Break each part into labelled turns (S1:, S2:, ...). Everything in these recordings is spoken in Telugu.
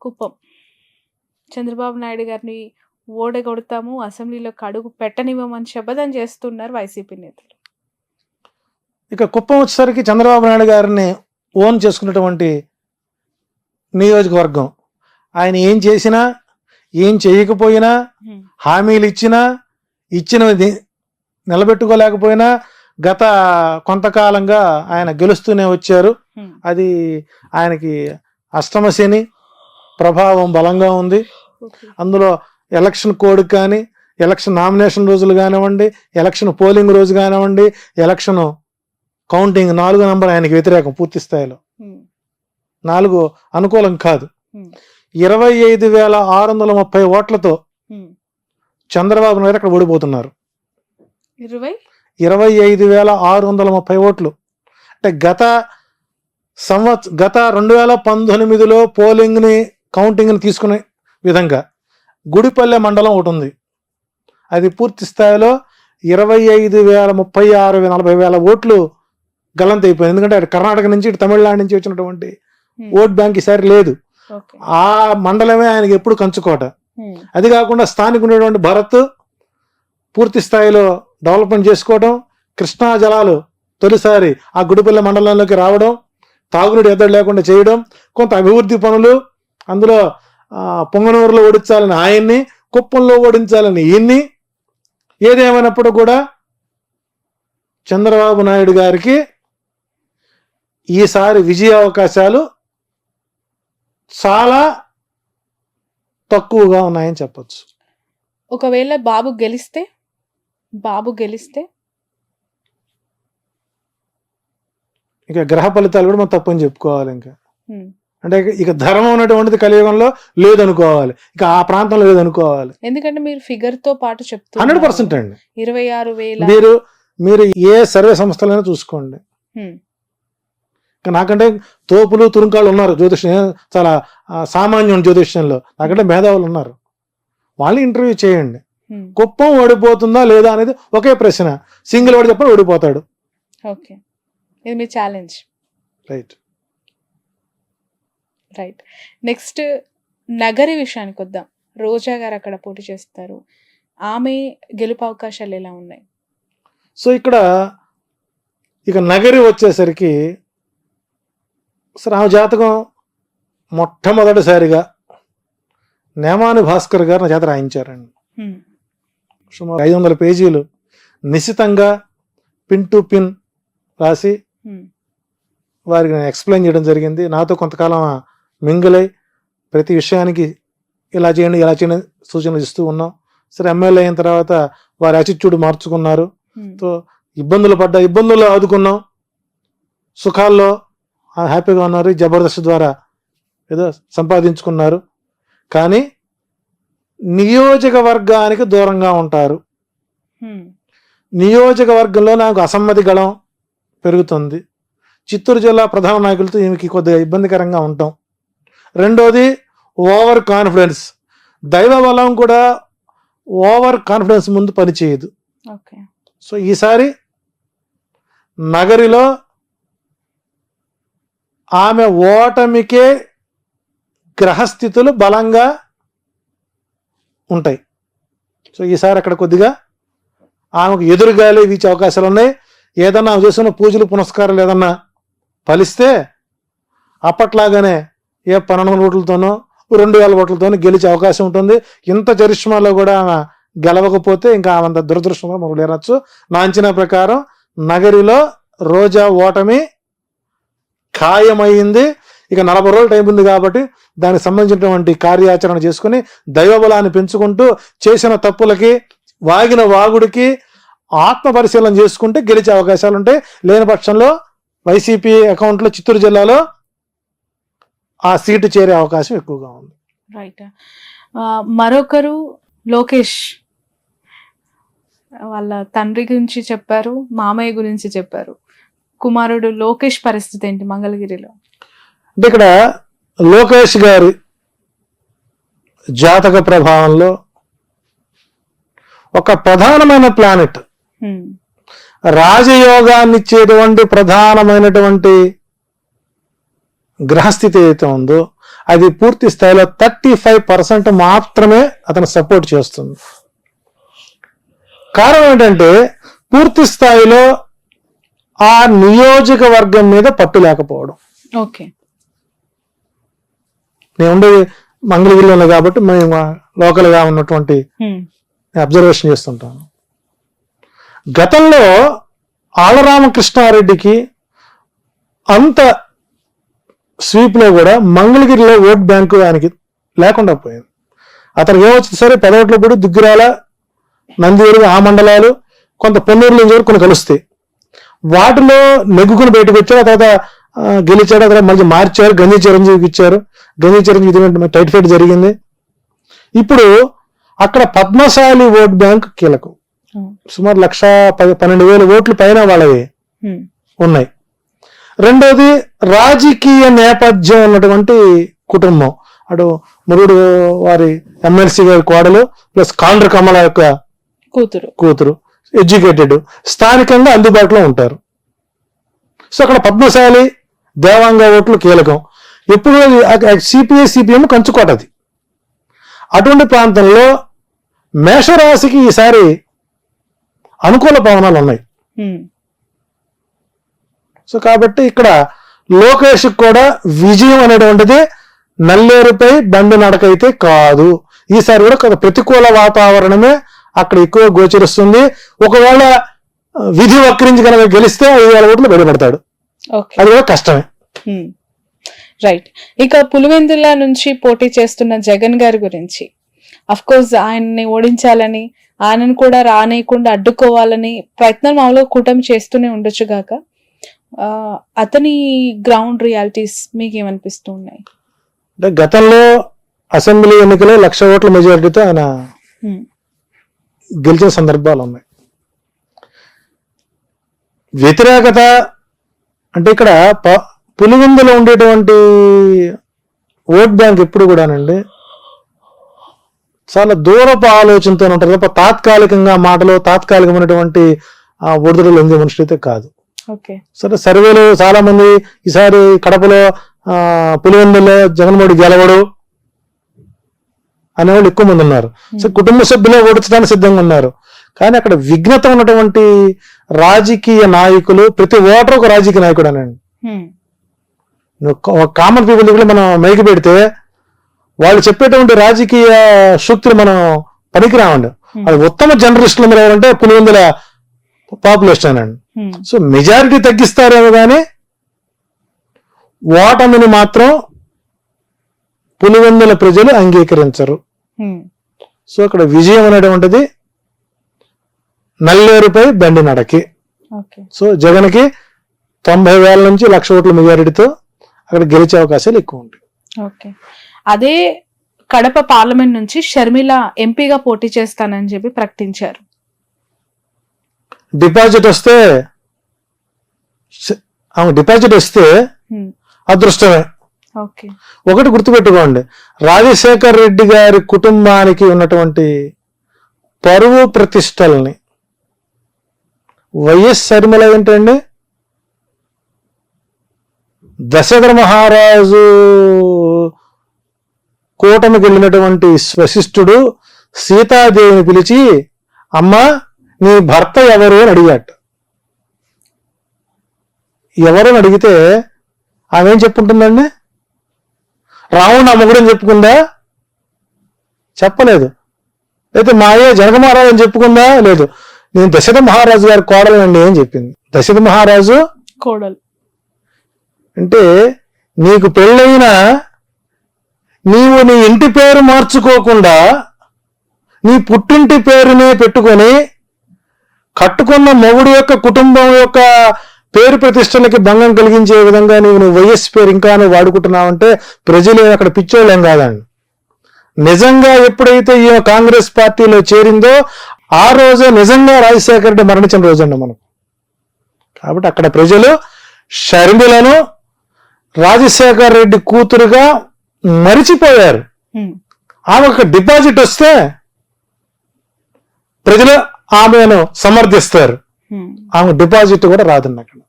S1: కుప్పం. చంద్రబాబు నాయుడు గారిని ఓడగొడతాము, అసెంబ్లీలోకి అడుగు పెట్టనివ్వమని శపథం చేస్తున్నారు వైసీపీ నేతలు.
S2: ఇక కుప్పం వచ్చేసరికి చంద్రబాబు నాయుడు గారిని ఓన్ చేసుకున్నటువంటి నియోజకవర్గం. ఆయన ఏం చేసినా, ఏం చేయకపోయినా, హామీలు ఇచ్చినవి నిలబెట్టుకోలేకపోయినా గత కొంతకాలంగా ఆయన గెలుస్తూనే వచ్చారు. అది ఆయనకి అష్టమ శని ప్రభావం బలంగా ఉంది. అందులో ఎలక్షన్ కోడ్ కానీ, ఎలక్షన్ నామినేషన్ రోజులు కానివ్వండి, ఎలక్షన్ పోలింగ్ రోజు కానివ్వండి, ఎలక్షన్ కౌంటింగ్ 4 నంబర్ ఆయనకి వ్యతిరేకం పూర్తి స్థాయిలో. 4 అనుకూలం కాదు. 25,630 ఓట్లతో చంద్రబాబు నాయుడు అక్కడ ఓడిపోతున్నారు. 25,630 ఓట్లు అంటే గత 2019లో పోలింగ్ని కౌంటింగ్ని తీసుకునే విధంగా గుడిపల్లె మండలం ఒకటి ఉంది. అది పూర్తి స్థాయిలో 25,036,40,000 ఓట్లు గల్లంతైపోయింది. ఎందుకంటే అటు కర్ణాటక నుంచి, ఇటు తమిళనాడు నుంచి వచ్చినటువంటి ఓట్ బ్యాంక్ ఈసారి లేదు. ఆ మండలమే ఆయనకి ఎప్పుడు కంచుకోట. అది కాకుండా స్థానిక ఉన్నటువంటి భరత్ పూర్తి స్థాయిలో డెవలప్మెంట్ చేసుకోవడం, కృష్ణా జలాలు తొలిసారి ఆ గుడిపల్లె మండలంలోకి రావడం, తాగునీటి ఎద్దడి లేకుండా చేయడం, కొంత అభివృద్ధి పనులు, అందులో పొంగనూరులో ఓడించాలని ఆయన్ని, కుప్పంలో ఓడించాలని ఈయన్ని. ఏదేమైనప్పుడు కూడా చంద్రబాబు నాయుడు గారికి ఈసారి విజయ అవకాశాలు చాలా తక్కువగా ఉన్నాయని చెప్పొచ్చు.
S1: ఒకవేళ బాబు గెలిస్తే
S2: ఇక గ్రహ ఫలితాలు కూడా మనం తప్పని చెప్పుకోవాలి. ఇంకా అంటే ఇక ధర్మం ఉన్నటువంటిది కలియుగంలో లేదనుకోవాలి, ఇక ఆ ప్రాంతంలో లేదనుకోవాలి.
S1: ఎందుకంటే మీరు ఫిగర్ తో పాటు చెప్తున్నారు
S2: 100% అండి.
S1: 26,000
S2: మీరు ఏ సర్వే సంస్థలైనా చూసుకోండి. నాకంటే తోపులు తురుంకాళ్ళు ఉన్నారు జ్యోతిష్యం, చాలా సామాన్యం జ్యోతిష్యంలో. నాకంటే మేధావులు ఉన్నారు, వాళ్ళని ఇంటర్వ్యూ చేయండి. కుప్పం ఓడిపోతుందా లేదా అనేది ఒకే ప్రశ్న. సింగిల్ వాడు చెప్పని ఓడిపోతాడు.
S1: ఓకే, ఇది మీ ఛాలెంజ్. రైట్. నెక్స్ట్ నగరి విషయానికి వద్దాం. రోజా గారు అక్కడ పోటీ చేస్తారు. ఆమె గెలుపు అవకాశాలు ఎలా ఉన్నాయి?
S2: సో ఇక నగరి వచ్చేసరికి ఆమె జాతకం మొట్టమొదటిసారిగా నేమాని భాస్కర్ గారు నా చేత రాయించారండి. సుమారు 500 పేజీలు నిశితంగా పిన్ టు పిన్ రాసి వారికి నేను ఎక్స్ప్లెయిన్ చేయడం జరిగింది. నాతో కొంతకాలం మింగులై ప్రతి విషయానికి ఇలా చేయండి సూచనలు ఇస్తూ ఉన్నాం. సరే, ఎమ్మెల్యే అయిన తర్వాత వారి యాటిట్యూడ్ మార్చుకున్నారు. సో ఇబ్బందుల్లో ఆదుకున్నాం, సుఖాల్లో హ్యాపీగా ఉన్నారు. జబర్దస్త్ ద్వారా ఏదో సంపాదించుకున్నారు. కానీ నియోజకవర్గానికి దూరంగా ఉంటారు. నియోజకవర్గంలో నాకు అసమ్మతి గళం పెరుగుతుంది. చిత్తూరు జిల్లా ప్రధాన నాయకులతో ఈమెకి కొద్దిగా ఇబ్బందికరంగా ఉంటాం. రెండోది ఓవర్ కాన్ఫిడెన్స్. దైవ బలం కూడా ఓవర్ కాన్ఫిడెన్స్ ముందు పనిచేయదు. సో ఈసారి నగరిలో ఆమె ఓటమికే గ్రహస్థితులు బలంగా ఉంటాయి. సో ఈసారి అక్కడ కొద్దిగా ఆమెకు ఎదురుగాలి వీచే అవకాశాలు ఉన్నాయి. ఏదన్నా చేసిన పూజలు పునస్కారాలు ఏదన్నా ఫలిస్తే అప్పట్లాగానే 12 ఓట్లతోనో 2,000 ఓట్లతోనో గెలిచే అవకాశం ఉంటుంది. ఇంత చరిష్మాలో కూడా ఆమె గెలవకపోతే ఇంకా ఆమె దురదృష్టంగా మనం లేనొచ్చు. నా అంచనా ప్రకారం నగరిలో రోజా ఓటమి ఖాయమైంది. ఇక 40 రోజులు టైం ఉంది కాబట్టి దానికి సంబంధించినటువంటి కార్యాచరణ చేసుకుని దైవబలాన్ని పెంచుకుంటూ చేసిన తప్పులకి వాగిన వాగుడికి ఆత్మ పరిశీలన చేసుకుంటే గెలిచే అవకాశాలు ఉంటాయి. లేని పక్షంలో వైసీపీ అకౌంట్లో చిత్తూరు జిల్లాలో ఆ సీటు చేరే అవకాశం ఎక్కువగా ఉంది.
S1: రైట్. మరొకరు లోకేష్ వాళ్ళ తండ్రి గురించి చెప్పారు, మామయ్య గురించి చెప్పారు. కుమారుడు లోకేష్ పరిస్థితి ఏంటి మంగళగిరిలో?
S2: అంటే ఇక్కడ లోకేష్ గారి జాతక ప్రభావంలో ఒక ప్రధానమైన ప్లానెట్, రాజయోగాన్ని ఇచ్చేటువంటి ప్రధానమైనటువంటి గ్రహస్థితి ఏదైతే ఉందో అది పూర్తి స్థాయిలో 35% మాత్రమే అతను సపోర్ట్ చేస్తుంది. కారణం ఏంటంటే పూర్తి స్థాయిలో ఆ నియోజకవర్గం మీద పట్టు లేకపోవడం.
S1: ఓకే.
S2: నేను ఉండేది మంగళగిరిలో కాబట్టి మేము లోకల్ గా ఉన్నటువంటి అబ్జర్వేషన్ చేస్తుంటాను. గతంలో ఆలరామకృష్ణారెడ్డికి అంత స్వీప్ లో కూడా మంగళగిరిలో ఓట్ బ్యాంకు ఆయనకి లేకుండా పోయింది. అతనికి ఏమొచ్చింది సరే పెదవట్లో కూడా దుగ్గిరాల, నందివేలు ఆ మండలాలు, కొంత పొన్నూరులో వరకు కొన్ని కలుస్తాయి. వాటిలో నెగ్గుకుని బయటకు వచ్చారు. ఆ తర్వాత గెలిచాడు. అక్కడ మళ్ళీ మార్చారు, గంజి చిరంజీవికి ఇచ్చారు. గంజి చిరంజీవి టైట్ ఫైట్ జరిగింది. ఇప్పుడు అక్కడ పద్మశాలి ఓట్ బ్యాంక్ కీలకం. సుమారు 1,12,000 ఓట్లు పైన వాళ్ళవి ఉన్నాయి. రెండోది రాజకీయ నేపథ్యం ఉన్నటువంటి కుటుంబం. అటు మురుడు వారి ఎమ్మెల్సీ గారి కోడలు ప్లస్ కాండ్ర కమల యొక్క కూతురు ఎడ్యుకేటెడ్, స్థానికంగా అందుబాటులో ఉంటారు. సో అక్కడ పద్మశాలి దేవాంగ ఓట్లు కీలకం. ఎప్పుడు సిపిఐ సిపిఎం కంచుకోటది. అటువంటి ప్రాంతంలో మేషరాశికి ఈసారి అనుకూల పవనాలు ఉన్నాయి. సో కాబట్టి ఇక్కడ లోకేష్ కూడా విజయం అనేటువంటిది నల్లేరుపై బండి నడకైతే కాదు. ఈసారి కూడా కొంత ప్రతికూల వాతావరణమే అక్కడ ఎక్కువ గోచరిస్తుంది. ఒకవేళ విధి వక్రించి కనుక గెలిస్తే 5,000 ఓట్లు బయటపడతాడు. అది కూడా కష్టమే.
S1: రైట్. ఇక పులివెందుల నుంచి పోటీ చేస్తున్న జగన్ గారి గురించి, అఫ్ కోర్స్ ఆయన్ని ఓడించాలని, ఆయనను కూడా రానేయకుండా అడ్డుకోవాలని ప్రయత్నం మామూలుగా కూటమి చేస్తూనే ఉండొచ్చు గాక, అతని గ్రౌండ్ రియాలిటీస్ మీకు ఏమనిపిస్తూ ఉన్నాయి?
S2: అంటే గతంలో అసెంబ్లీ ఎన్నికలో 1,00,000 ఓట్ల మెజారిటీతో ఆయన గెలిచిన సందర్భాలు ఉన్నాయి. వ్యతిరేకత అంటే ఇక్కడ పులివెందులో ఉండేటువంటి ఓట్ బ్యాంక్ ఎప్పుడు కూడానండి చాలా దూరపు ఆలోచనతో ఉంటారు తప్ప తాత్కాలికంగా మాటలు, తాత్కాలికమైనటువంటి ఒడిదుడులు ఎందే మనుషులు అయితే కాదు. సరే సర్వేలు చాలా మంది ఈసారి కడపలో పులివెందులో జగన్మోహన్ గెలవడు అనేవాళ్ళు ఎక్కువ మంది ఉన్నారు. సో కుటుంబ సభ్యులే ఓడించడానికి సిద్ధంగా ఉన్నారు. కానీ అక్కడ విఘ్నత ఉన్నటువంటి రాజకీయ నాయకులు, ప్రతి ఓటర్ ఒక రాజకీయ నాయకుడు అనండి. కామన్ పీపుల్ దగ్గర మనం మైకి పెడితే వాళ్ళు చెప్పేటువంటి రాజకీయ శక్తులు మనం పనికిరామండి. అది ఉత్తమ జర్నలిస్టులు మీరు ఎవరంటే పులివెందుల పాపులేషన్ అనండి. సో మెజారిటీ తగ్గిస్తారేమో కానీ ఓటమిని మాత్రం పులివెందుల ప్రజలు అంగీకరించరు. సో అక్కడ విజయం అనేటువంటిది నల్లేరుపై బండి నడకి. సో జగన్కి 90,000 నుంచి 1,00,000 ఓట్ల మెజారిటీతో అక్కడ గెలిచే అవకాశాలు ఎక్కువ ఉంటాయి.
S1: ఓకే. అదే కడప పార్లమెంట్ నుంచి షర్మిల ఎంపీగా పోటీ చేస్తానని చెప్పి ప్రకటించారు.
S2: డిపాజిట్ వస్తే అదృష్టమే. ఒకటి గుర్తుపెట్టుకోండి, రాజశేఖర్ రెడ్డి గారి కుటుంబానికి ఉన్నటువంటి పరువు ప్రతిష్టల్ని వైఎస్ షర్మిల ఏంటండి, దశరథ మహారాజు కూటమికి వెళ్ళినటువంటి వశిష్ఠుడు సీతాదేవిని పిలిచి అమ్మా నీ భర్త ఎవరు అని అడిగాట. ఎవరు అని అడిగితే ఆమె ఏం చెప్పుకుంటుందండి, రావణ్ నా మొగుడని చెప్పుకుందా? చెప్పలేదు. అయితే మాయే జనక మహారాజు అని చెప్పుకుందా? లేదు. నేను దశరథ మహారాజు గారి కోడలండి అని చెప్పింది. దశరథ మహారాజు
S1: కోడలు
S2: అంటే నీకు పెళ్ళైనా నీవు నీ ఇంటి పేరు మార్చుకోకుండా నీ పుట్టింటి పేరునే పెట్టుకొని కట్టుకున్న మొగుడు యొక్క కుటుంబం యొక్క పేరు ప్రతిష్టలకి భంగం కలిగించే విధంగా నువ్వు వైఎస్ పేరు ఇంకా వాడుకుంటున్నావంటే ప్రజలు అక్కడ పిచ్చోళ్ళేం కాదండి. నిజంగా ఎప్పుడైతే ఈ కాంగ్రెస్ పార్టీలో చేరిందో ఆ రోజే నిజంగా రాజశేఖర రెడ్డి మరణించిన రోజండి మనకు. కాబట్టి అక్కడ ప్రజలు షర్మిలను రాజశేఖర రెడ్డి కూతురుగా మరిచిపోయారు. ఆమె ఒక డిపాజిట్ వస్తే ప్రజలు ఆమెను సమర్థిస్తారు. ఆమె డిపాజిట్ కూడా రాదండి అక్కడ.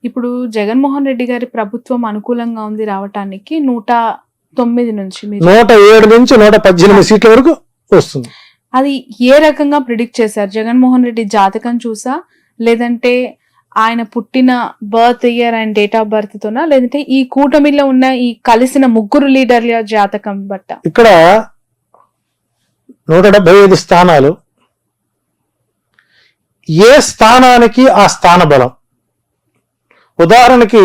S1: ఇప్పుడు జగన్మోహన్ రెడ్డి గారి ప్రభుత్వం అనుకూలంగా ఉంది రావటానికి 9 నుంచి
S2: 107 నుంచి 118 సీట్ల వరకు వస్తుంది.
S1: అది ఏ రకంగా ప్రిడిక్ట్ చేశారు? జగన్మోహన్ రెడ్డి జాతకం చూసా, లేదంటే ఆయన పుట్టిన birth year and date of birth తోనా, లేదంటే ఈ కూటమిలో ఉన్న ఈ కలిసిన ముగ్గురు లీడర్ల జాతకం బట్ట?
S2: ఇక్కడ 175 స్థానాలు, ఏ స్థానానికి ఆ స్థాన బలం. ఉదాహరణకి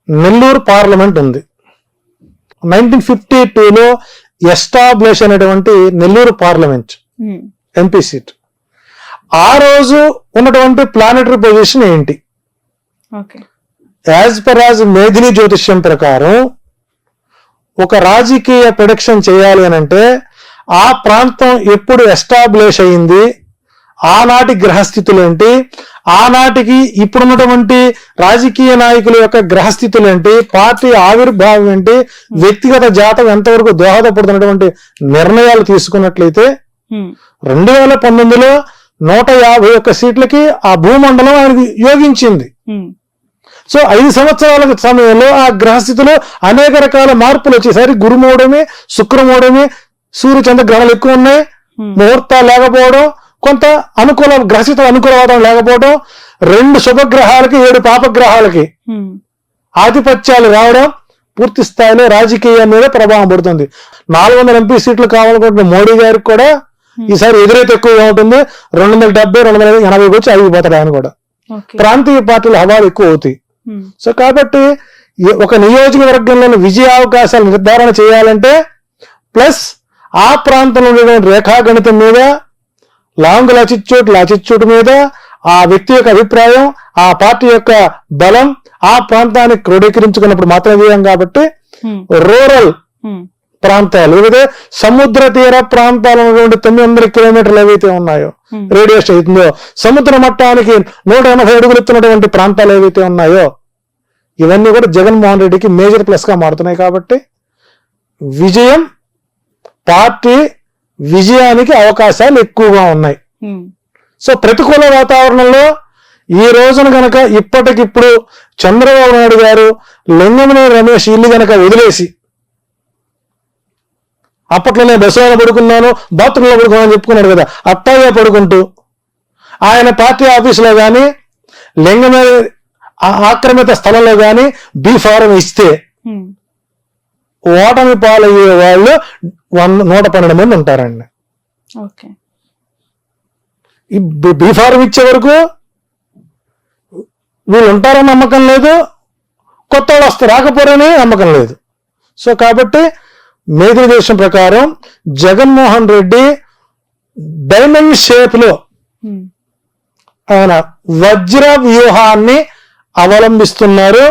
S2: నెల్లూరు పార్లమెంట్ ఉంది. 1952లో ఎస్టాబ్లిష్ అయినటువంటి నెల్లూరు పార్లమెంట్ ఎంపీ సీట్. ఆ రోజు ఉన్నటువంటి ప్లానెటరీ పొజిషన్ ఏంటి? యాజ్ పర్ మేధిని జ్యోతిష్యం ప్రకారం ఒక రాజకీయ ప్రొడిక్షన్ చేయాలి అని అంటే ఆ ప్రాంతం ఎప్పుడు ఎస్టాబ్లిష్ అయింది, ఆనాటి గ్రహస్థితులు ఏంటి, ఆనాటికి ఇప్పుడున్నటువంటి రాజకీయ నాయకుల యొక్క గ్రహస్థితులు ఏంటి, పార్టీ ఆవిర్భావం ఏంటి, వ్యక్తిగత జాతం ఎంతవరకు దోహదపడుతున్నటువంటి నిర్ణయాలు తీసుకున్నట్లయితే 2019లో 151 సీట్లకి ఆ భూమండలం ఆయనకి యోగించింది. సో 5 సంవత్సరాల సమయంలో ఆ గ్రహస్థితిలో అనేక రకాల మార్పులు వచ్చేసరి గురుమూడమే, శుక్రమూడమే, సూర్యచంద్ర గ్రహాలు ఎక్కువ ఉన్నాయి, ముహూర్తాలు లేకపోవడం, కొంత అనుకూల గ్రహస్థితులు అనుకూల వాతావరణం లేకపోవడం, 2 శుభగ్రహాలకి 7 పాపగ్రహాలకి ఆధిపత్యాలు రావడం పూర్తి స్థాయిలో రాజకీయం మీద ప్రభావం పడుతుంది. 400 ఎంపీ సీట్లు కావాలనుకుంటున్న మోడీ గారికి కూడా ఈసారి ఎదురైతే ఎక్కువగా ఉంటుంది. 270, 280 వచ్చి అయిపోతాడు ఆయన కూడా. ప్రాంతీయ పార్టీల హవాలు ఎక్కువ అవుతాయి. సో కాబట్టి ఒక నియోజకవర్గంలోని విజయ అవకాశాలు నిర్ధారణ చేయాలంటే ప్లస్ ఆ ప్రాంతంలో ఉండేటువంటి రేఖాగణితం మీద, లాంగ్ లాచిట్యూడ్ మీద, ఆ వ్యక్తి యొక్క అభిప్రాయం, ఆ పార్టీ యొక్క బలం ఆ ప్రాంతాన్ని క్రోడీకరించుకున్నప్పుడు మాత్రమే చేయం. కాబట్టి రూరల్ ప్రాంతాలు, లేదా సముద్ర తీర ప్రాంతాలు ఉన్నటువంటి 900 కిలోమీటర్లు ఏవైతే ఉన్నాయో రేడియస్ అవుతుందో, సముద్ర మట్టానికి 180 అడుగులు ఎత్తున్నటువంటి ప్రాంతాలు ఏవైతే ఉన్నాయో, ఇవన్నీ కూడా జగన్మోహన్ రెడ్డికి మేజర్ ప్లస్ గా మారుతున్నాయి. కాబట్టి విజయం, పార్టీ విజయానికి అవకాశాలు ఎక్కువగా ఉన్నాయి. సో ప్రతికూల వాతావరణంలో ఈ రోజున గనక ఇప్పటికిప్పుడు చంద్రబాబు నాయుడు గారు లింగమనేని రమేష్ ఇల్లు గనక వదిలేసి, అప్పట్లో నేను బస్సులో పడుకున్నాను, బాత్రూంలో పడుకున్నాను అని చెప్పుకున్నాడు కదా, అట్టాగే పడుకుంటూ ఆయన పార్టీ ఆఫీసులో కానీ లింగమనేని ఆక్రమిత స్థలంలో కానీ బీ ఫారం ఇస్తే ఓటమి పాలయ్యే వాళ్ళు 112 మంది ఉంటారండి. ఈ బీ ఫారం ఇచ్చే వరకు వీళ్ళు ఉంటారని నమ్మకం లేదు, కొత్త వాళ్ళు వస్తే రాకపోరని నమ్మకం లేదు. సో కాబట్టి మేధిని దేశం ప్రకారం జగన్మోహన్ రెడ్డి డైమండ్ షేప్ లో ఆయన వజ్ర వ్యూహాన్ని అవలంబిస్తున్నారు.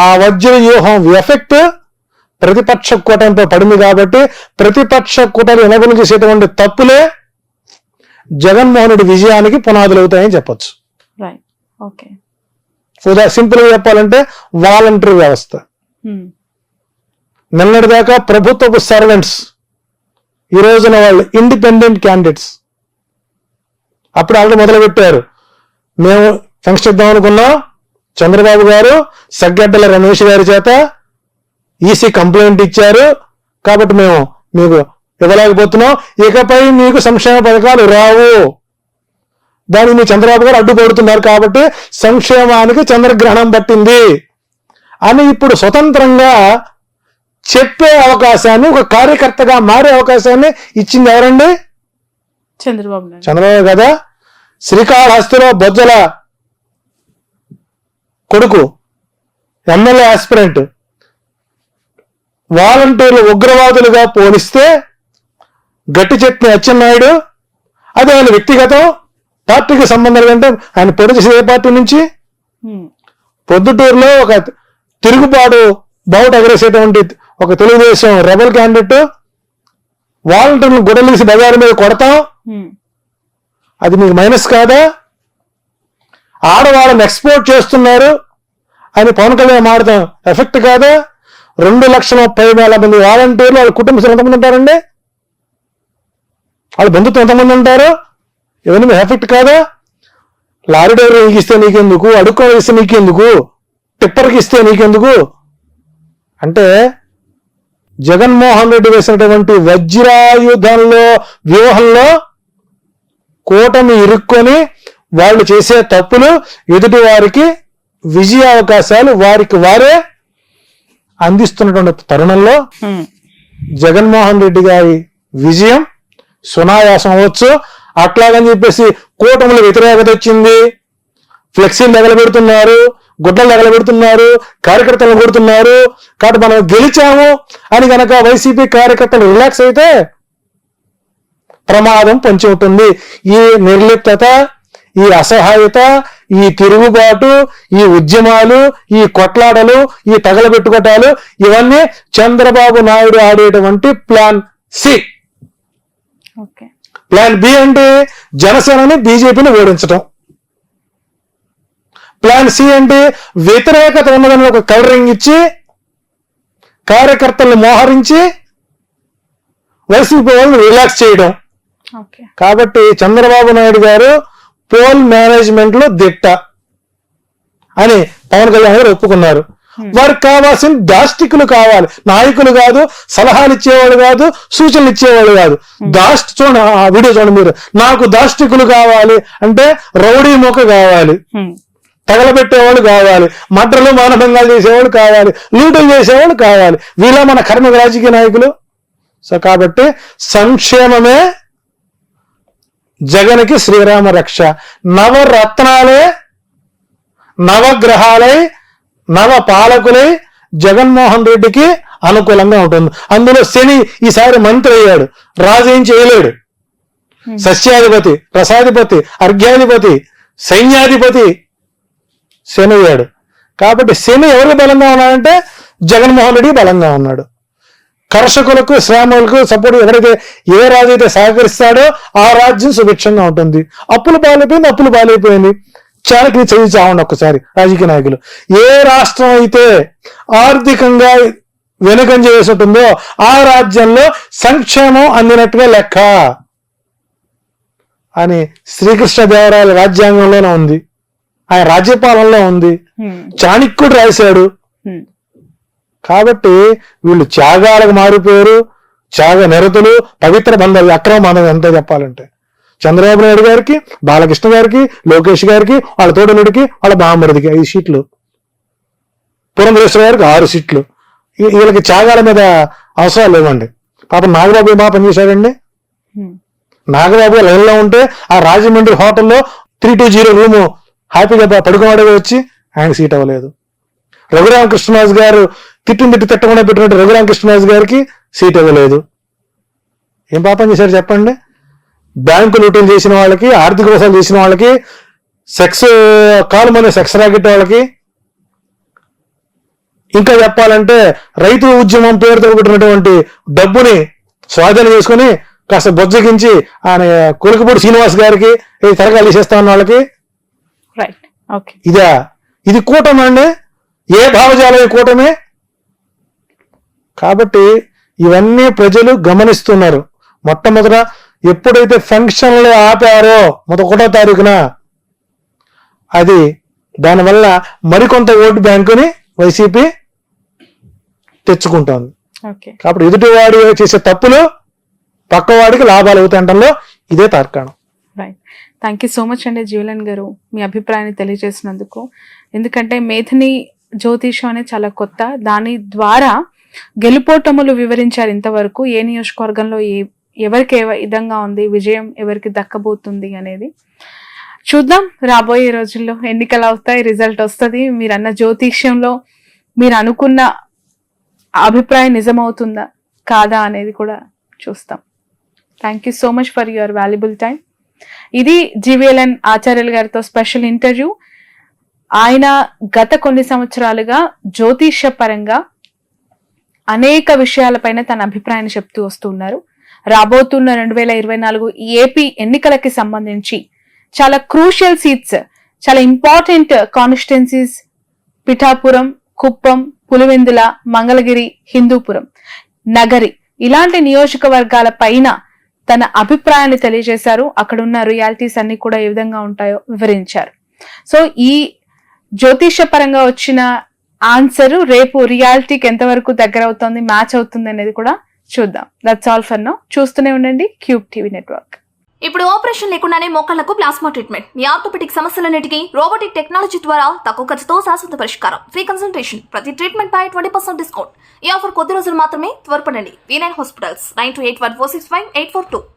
S2: ఆ వజ్ర వ్యూహం ఎఫెక్ట్ ప్రతిపక్ష కూటమిపై పడింది. కాబట్టి ప్రతిపక్ష కూటమి ఎనగలు చేసేటువంటి తప్పులే జగన్మోహన్ రెడ్డి విజయానికి పునాదులు అవుతాయని చెప్పొచ్చు. సింపుల్ గా చెప్పాలంటే వాలంటరీ వ్యవస్థ. నిన్నటిదాకా ప్రభుత్వపు సర్వెంట్స్, ఈ రోజున వాళ్ళు ఇండిపెండెంట్ క్యాండిడేట్స్. అప్పుడు ఆల్రెడీ మొదలు పెట్టారు, మేము ఫంక్షన్ ఇద్దాం అనుకున్నాం, చంద్రబాబు గారు సగ్గడ్డల రమేష్ గారి చేత ఈసీ కంప్లైంట్ ఇచ్చారు, కాబట్టి మేము మీకు ఇవ్వలేకపోతున్నాం, ఇకపై మీకు సంక్షేమ పథకాలు రావు, దానికి మీ చంద్రబాబు గారు అడ్డుపడుతున్నారు, కాబట్టి సంక్షేమానికి చంద్రగ్రహణం పట్టింది అని ఇప్పుడు స్వతంత్రంగా చెప్పే అవకాశాన్ని, ఒక కార్యకర్తగా మారే అవకాశాన్ని ఇచ్చింది ఎవరండి? చంద్రబాబు కదా. శ్రీకాళహస్తిలో బొజ్జల కొడుకు ఎమ్మెల్యే ఆస్పిరెంట్ వాలంటీర్లు ఉగ్రవాదులుగా పోలిస్తే గట్టి చెప్పిన అచ్చెన్నాయుడు, అది ఆయన వ్యక్తిగతం, పార్టీకి సంబంధం ఏంటంటే ఆయన పొడి చేసే ఏ పార్టీ నుంచి, పొద్దుటూరులో ఒక తిరుగుబాటు బావుట ఎగరేసేటువంటి ఒక తెలుగుదేశం రెబల్ క్యాండిడేట్, వాలంటీర్లు గొడవలేసి బజారు మీద కొడతాం, అది మీకు మైనస్ కాదా? ఆడవాళ్ళని ఎక్స్పోర్ట్ చేస్తున్నారు అని పవన్ కళ్యాణ్ మాడతాం ఎఫెక్ట్ కాదా? 2,30,000 మంది వాలంటీర్లు వాళ్ళ కుటుంబ సభ్యులు ఎంతమంది ఉంటారండి? వాళ్ళ బంధుత్వం ఎంతమంది ఉంటారు? ఇవన్నీ మీ ఎఫెక్ట్ కాదా? లారీ డ్రైవర్ ఇస్తే నీకెందుకు, అడుక్కోని ఇస్తే నీకెందుకు, టిప్పర్కి ఇస్తే నీకెందుకు అంటే జగన్మోహన్ రెడ్డి వేసినటువంటి వజ్రాయుధంలో వ్యూహంలో కూటమి ఇరుక్కొని వాళ్ళు చేసే తప్పులు ఎదుటి వారికి విజయ అవకాశాలు వారికి వారే అందిస్తున్నటువంటి తరుణంలో జగన్మోహన్ రెడ్డి గారి విజయం సునాయాసం అవ్వచ్చు. అట్లాగని చెప్పేసి కూటమిలో వ్యతిరేకత వచ్చింది, ఫ్లెక్సీలు తగలబెడుతున్నారు, గుడ్డలు తగలబెడుతున్నారు, కార్యకర్తలు కొడుతున్నారు, కాబట్టి మనం గెలిచాము అని గనక వైసీపీ కార్యకర్తలు రిలాక్స్ అయితే ప్రమాదం పొంచి ఉంటుంది. ఈ నిర్లిప్తత, ఈ అసహాయత, ఈ తిరుగుబాటు, ఈ ఉద్యమాలు, ఈ కొట్లాటలు, ఈ తగలబెట్టుకోటాలు ఇవన్నీ చంద్రబాబు నాయుడు ఆడేటువంటి ప్లాన్ సి. ప్లాన్ బి అంటే జనసేనని బీజేపీని ఓడించటం. ప్లాన్ సి అంటే వ్యతిరేకత ఉన్నదని ఒక కవరింగ్ ఇచ్చి కార్యకర్తలను మోహరించి వైసీపీ వాళ్ళని రిలాక్స్ చేయడం. కాబట్టి చంద్రబాబు నాయుడు గారు పోల్ మేనేజ్మెంట్ లో దిట్ట అని పవన్ కళ్యాణ్ గారు ఒప్పుకున్నారు. వారికి కావాల్సిన దాష్టికులు కావాలి, నాయకులు కాదు, సలహాలు ఇచ్చేవాళ్ళు కాదు, సూచనలు ఇచ్చేవాళ్ళు కాదు. చూడండి ఆ వీడియో చూడండి మీరు. నాకు దాష్టికులు కావాలి అంటే రౌడీ మొక్క కావాలి, తగలబెట్టేవాళ్ళు కావాలి, మడ్రలు మానభంగాలు చేసేవాళ్ళు కావాలి, లూటులు చేసేవాళ్ళు కావాలి. వీళ్ళ మన కర్మ రాజకీయ నాయకులు. సో కాబట్టి సంక్షేమమే జగన్కి శ్రీరామ రక్ష. నవరత్నాలే నవగ్రహాలై నవ పాలకులై జగన్మోహన్ రెడ్డికి అనుకూలంగా ఉంటుంది. అందులో శని ఈసారి మంత్రి అయ్యాడు, రాజు ఏం చేయలేడు. సస్యాధిపతి, రసాధిపతి, అర్ఘ్యాధిపతి, సైన్యాధిపతి శని అయ్యాడు. కాబట్టి శని ఎవరికి బలంగా ఉన్నాడంటే జగన్మోహన్ రెడ్డికి బలంగా ఉన్నాడు. కర్షకులకు, శ్రామికులకు సపోర్ట్ ఎవరైతే ఏ రాజు అయితే సహకరిస్తాడో ఆ రాజ్యం సుభిక్షంగా ఉంటుంది. అప్పులు పాలైపోయింది. చాలకి చదివి చావండి ఒక్కసారి రాజకీయ నాయకులు. ఏ రాష్ట్రం అయితే ఆర్థికంగా వెనుకంజ వేసి ఉంటుందో ఆ రాజ్యంలో సంక్షేమం అందినట్టుగా లెక్క అని శ్రీకృష్ణదేవరాయల రాజ్యాంగంలోనే ఉంది, ఆయన రాజ్యపాలనలో ఉంది, చాణక్యుడు రాశాడు. కాబట్టి వీళ్ళు త్యాగాలకు మారిపోయారు, త్యాగ నిరతులు, పవిత్ర బంధాలు, అక్రమ బంధం ఎంతో చెప్పాలంటే చంద్రబాబు నాయుడు గారికి, బాలకృష్ణ గారికి, లోకేష్ గారికి, వాళ్ళ తోడలుడికి, వాళ్ళ బామ్మడికి 5 సీట్లు, పురంధరేశ్వర గారికి 6 సీట్లు. వీళ్ళకి త్యాగాల మీద అవసరాలు లేవండి. పాపం నాగబాబు బాగా పనిచేశాడండి. నాగబాబు లైన్లో ఉంటే ఆ రాజమండ్రి హోటల్లో 320 రూము హ్యాపీగా పడుకున్నాడే వచ్చి ఆయన సీట్ అవ్వలేదు. రఘురామకృష్ణరాజు గారు తిట్టకుండా పెట్టినట్టు రఘురామకృష్ణరాజు గారికి సీట్ ఇవ్వలేదు. ఏం పాపం చేశారు చెప్పండి? బ్యాంకు లూటీలు చేసిన వాళ్ళకి, ఆర్థిక మోసాలు చేసిన వాళ్ళకి, కాలు సెక్స్ రాకెట్ వాళ్ళకి, ఇంకా చెప్పాలంటే రైతు ఉద్యమం పేరుతో పెట్టినటువంటి డబ్బుని స్వాధీనం చేసుకుని కాస్త బొజ్జగించి ఆయన కొలికపూడి శ్రీనివాస్ గారికి తరగాలు చేస్తా ఉన్న వాళ్ళకి ఇది కూటమి అండి. ఏ భావజాలం ఈ కూటమి? కాబట్టి ఇవన్నీ ప్రజలు గమనిస్తున్నారు. మొట్టమొదట ఎప్పుడైతే ఫంక్షన్లు ఆపారో 1వ తారీఖున అది దానివల్ల మరికొంత ఓటు బ్యాంకుని వైసీపీ తెచ్చుకుంటోంది. కాబట్టి ఎదుటివాడి చేసే తప్పులు పక్కవాడికి లాభాలు అవుతాయంటంలో ఇదే తార్కాణం.
S1: థ్యాంక్ యూ సో మచ్ అండి జీవలన్ గారు, మీ అభిప్రాయాన్ని తెలియజేసినందుకు. ఎందుకంటే మేధిని జ్యోతిషం అనేది చాలా కొత్త, దాని ద్వారా గెలుపోటములు వివరించారు ఇంతవరకు. ఏ నియోజకవర్గంలో ఎవరికి ఏ విధంగా ఉంది, విజయం ఎవరికి దక్కబోతుంది అనేది చూద్దాం. రాబోయే రోజుల్లో ఎన్నికలు అవుతాయి, రిజల్ట్ వస్తుంది. మీరు అన్న జ్యోతిష్యంలో మీరు అనుకున్న అభిప్రాయం నిజమవుతుందా కాదా అనేది కూడా చూస్తాం. Thank you so much for your valuable time. ఇది జీవీఎల్ఎన్ ఆచార్యులు గారితో స్పెషల్ ఇంటర్వ్యూ. ఆయన గత కొన్ని సంవత్సరాలుగా జ్యోతిష్య పరంగా అనేక విషయాలపైన తన అభిప్రాయాన్ని చెప్తూ వస్తున్నారు. రాబోతున్న 2024 ఏపీ ఎన్నికలకి సంబంధించి చాలా క్రూషియల్ సీట్స్, చాలా ఇంపార్టెంట్ కాన్స్టిట్యున్సీస్ పిఠాపురం, కుప్పం, పులివెందుల, మంగళగిరి, హిందూపురం, నగరి ఇలాంటి నియోజకవర్గాల పైన తన అభిప్రాయాన్ని తెలియజేశారు. అక్కడున్న రియాలిటీస్ అన్ని కూడా ఏ విధంగా ఉంటాయో వివరించారు. సో ఈ జ్యోతిష పరంగా వచ్చిన ఆన్సర్ రేపు రియాలిటీకి ఎంతవరకు దగ్గర అవుతుంది, మ్యాచ్ అవుతుంది అనేది కూడా చూద్దాం. That's all for now. చూస్తూనే ఉండండి క్యూబ్ టీవీ నెట్వర్క్.
S3: ఇప్పుడు ఆపరేషన్ లేకుండానే మోకాళ్లకు ప్లాస్మా ట్రీట్మెంట్, మీ ఆర్థోపెటిక్ సమస్యలన్నిటికీ రోబోటిక్ టెక్నాలజీ ద్వారా తక్కువ ఖర్చుతో శాశ్వత పరిష్కారం, ఫ్రీ కన్సల్టేషన్, ప్రతి ట్రీట్మెంట్ పై 20% డిస్కౌంట్. ఈ ఆఫర్ కొద్ది రోజులు మాత్రమే. త్వరపడండి. V9 hospitals 9281465842.